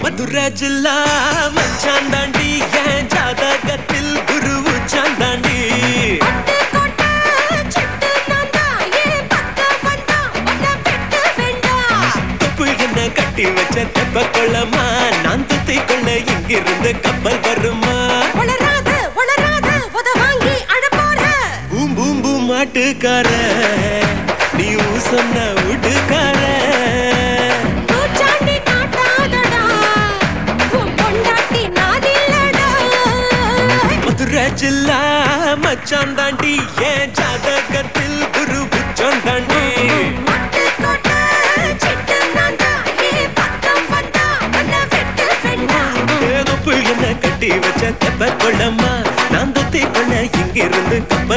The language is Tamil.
மதுரை ஜில்லா மச்சான் தாண்டி என் ஜாதகத்தில் குரு உச்சாந்தாண்டி தொப்பு என்ன கட்டி வச்ச தெப்ப கொள்ளமா நான் துத்தி கொள்ள இங்கிருந்து கப்பல் வருமா பூம் பூம் பூம் மாட்டுக்கார நீ சொன்ன வீட்டுக்கார ஜில்லா மச்சான் தாண்டி என் ஜாதகத்தில் குரு உச்சம் தாண்டி என்ன கட்டி வச்ச தெப்ப கொள்ளமா நான் தொத்தி கொள்ள இங்கிருந்து கப்பல்